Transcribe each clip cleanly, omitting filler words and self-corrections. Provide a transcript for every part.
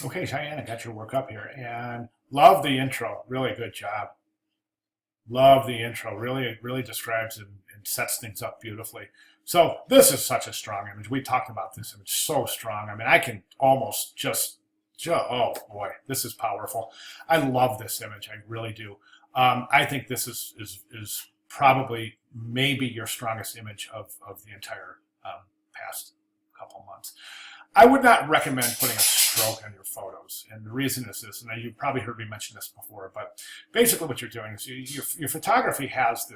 Okay, Cheyenne, I got your work up here and love the intro. Really good job. Love the intro. Really describes and sets things up beautifully. So this is such a strong image. We talked about this image so strong. I mean, I can almost oh boy, this is powerful. I love this image. I really do. I think this is probably maybe your strongest image of the entire past couple months. I would not recommend putting a stroke on your photos. And the reason is this, and you've probably heard me mention this before, but basically what you're doing is your photography has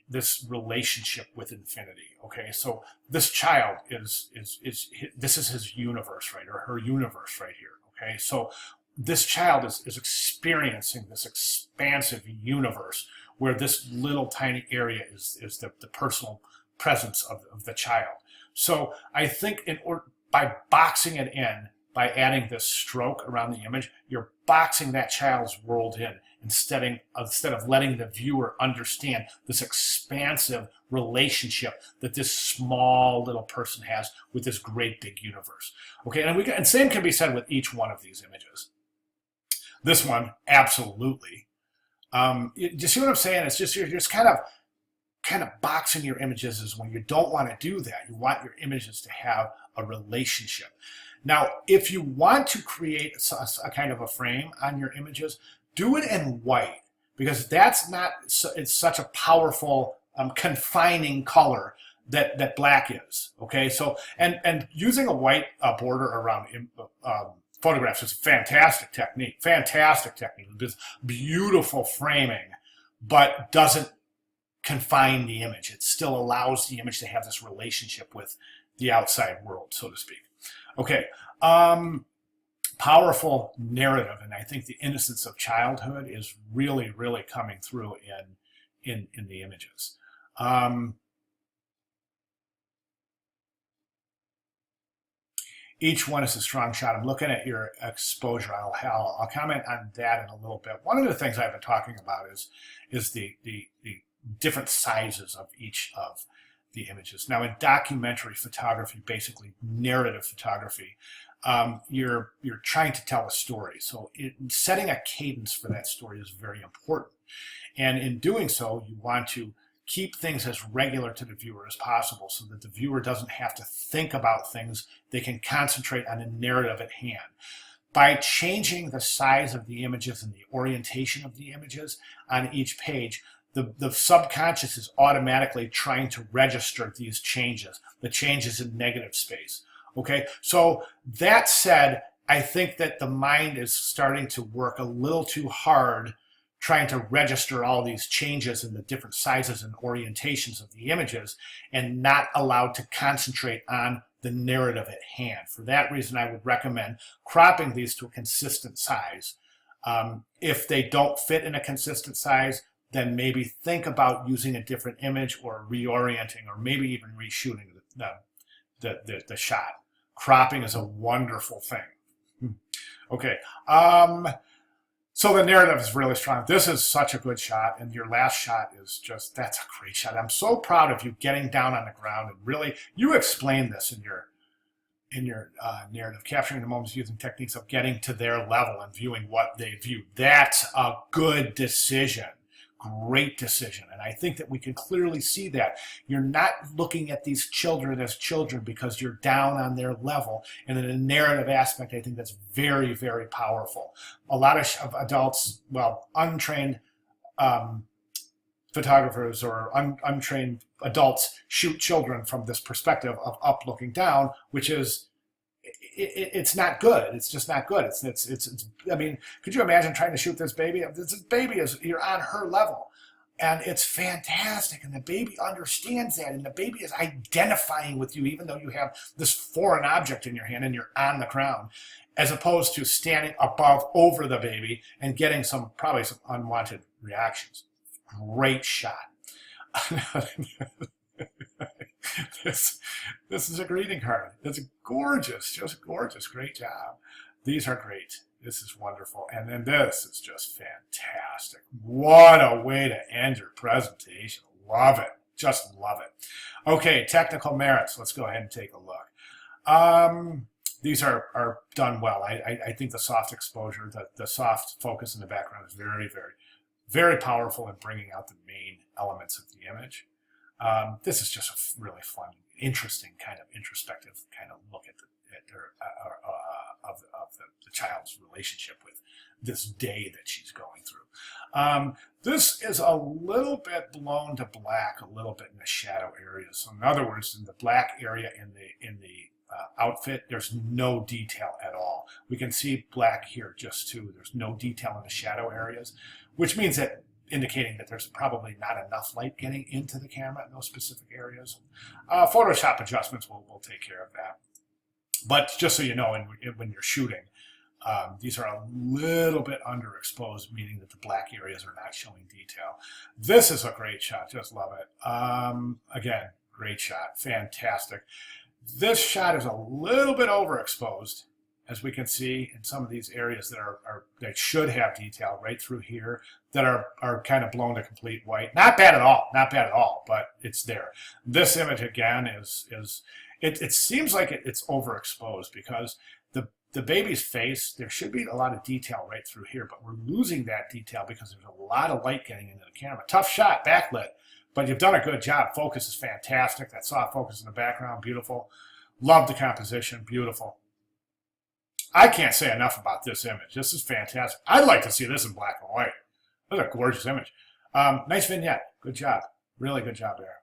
this relationship with infinity. Okay, so this child is this is his universe, right, or her universe right here. Okay, so this child is experiencing this expansive universe where this little tiny area is the personal presence of the child. So I think by boxing it in, by adding this stroke around the image, you're boxing that child's world in instead of letting the viewer understand this expansive relationship that this small little person has with this great big universe. Okay, and same can be said with each one of these images. This one, absolutely. Do you see what I'm saying? It's just you're just kind of boxing your images is when you don't want to do that. You want your images to have a relationship. Now, if you want to create a kind of a frame on your images, do it in white because that's not, it's such a powerful, confining color that black is. Okay, so and using a white border around photographs is a fantastic technique. Fantastic technique. It's beautiful framing, but doesn't confine the image. It still allows the image to have this relationship with the outside world, so to speak. Okay, powerful narrative, and I think the innocence of childhood is really coming through in the images. Each one is a strong shot. I'm looking at your exposure. I'll comment on that in a little bit. One of the things I've been talking about is the different sizes of each of the images. Now, in documentary photography, basically narrative photography, you're trying to tell a story. So setting a cadence for that story is very important. And in doing so, you want to keep things as regular to the viewer as possible so that the viewer doesn't have to think about things. They can concentrate on the narrative at hand. By changing the size of the images and the orientation of the images on each page, the subconscious is automatically trying to register these changes, the changes in negative space. Okay, so that said, I think that the mind is starting to work a little too hard trying to register all these changes in the different sizes and orientations of the images and not allowed to concentrate on the narrative at hand. For that reason, I would recommend cropping these to a consistent size. If they don't fit in a consistent size, then maybe think about using a different image or reorienting or maybe even reshooting the shot. Cropping is a wonderful thing. Okay. So the narrative is really strong. This is such a good shot, and your last shot is just, that's a great shot. I'm so proud of you getting down on the ground and really, you explained this in your narrative, capturing the moments using techniques of getting to their level and viewing what they view. That's a good decision. Great decision. And I think that we can clearly see that. You're not looking at these children as children because you're down on their level. And in a narrative aspect, I think that's very powerful. A lot of adults, well, untrained photographers or untrained adults shoot children from this perspective of up looking down, which is it's not good. It's just not good. It's. I mean, could you imagine trying to shoot this baby? This baby you're on her level, and it's fantastic. And the baby understands that, and the baby is identifying with you, even though you have this foreign object in your hand and you're on the ground, as opposed to standing above over the baby and getting probably some unwanted reactions. Great shot. This is a greeting card. It's gorgeous, just gorgeous. Great job. These are great. This is wonderful. And then this is just fantastic. What a way to end your presentation. Love it. Just love it. Okay, technical merits. Let's go ahead and take a look. these are done well. I think the soft exposure, the soft focus in the background is very, very, very powerful in bringing out the main elements of the image. This is just a really fun, interesting kind of introspective kind of look at the child's relationship with this day that she's going through. This is a little bit blown to black, a little bit in the shadow areas. So in other words, in the black area in the outfit, there's no detail at all. We can see black here just too. There's no detail in the shadow areas, which means that indicating that there's probably not enough light getting into the camera in those specific areas. Photoshop adjustments will take care of that. But just so you know, when you're shooting, these are a little bit underexposed, meaning that the black areas are not showing detail. This is a great shot. Just love it. Again, great shot. Fantastic. This shot is a little bit overexposed, as we can see in some of these areas that should have detail right through here that are kind of blown to complete white. Not bad at all. Not bad at all, but it's there. This image, again, it seems like it's overexposed because the baby's face, there should be a lot of detail right through here, but we're losing that detail because there's a lot of light getting into the camera. Tough shot, backlit, but you've done a good job. Focus is fantastic. That soft focus in the background, beautiful. Love the composition, beautiful. I can't say enough about this image. This is fantastic. I'd like to see this in black and white. That's a gorgeous image. Nice vignette. Good job. Really good job there.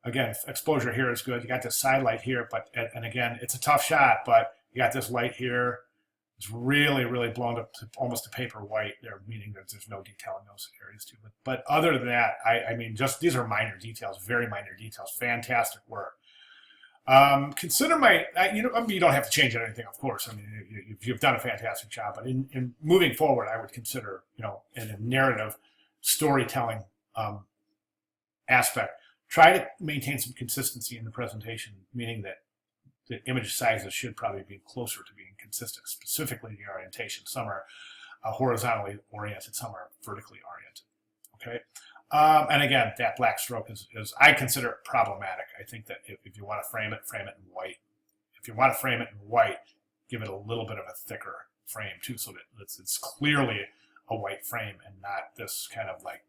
Again, exposure here is good. You got this side light here, and again, it's a tough shot, but you got this light here. It's really, really blown up to almost to paper white there, meaning that there's no detail in those areas too. But other than that, I mean, just these are minor details, very minor details. Fantastic work. Consider you don't have to change anything, of course. I mean, you've done a fantastic job, but in moving forward, I would consider, in a narrative storytelling aspect, try to maintain some consistency in the presentation, meaning that the image sizes should probably be closer to being consistent, specifically the orientation. Some are horizontally oriented, some are vertically oriented. Okay. And again, that black stroke is I consider it problematic. I think that if you want to frame it in white. If you want to frame it in white, give it a little bit of a thicker frame too, so that it's clearly a white frame and not this kind of like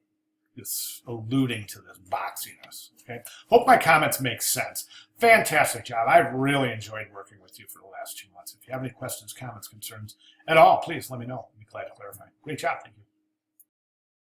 this alluding to this boxiness. Okay. Hope my comments make sense. Fantastic job. I've really enjoyed working with you for the last 2 months. If you have any questions, comments, concerns at all, please let me know. I'd be glad to clarify. Great job. Thank you.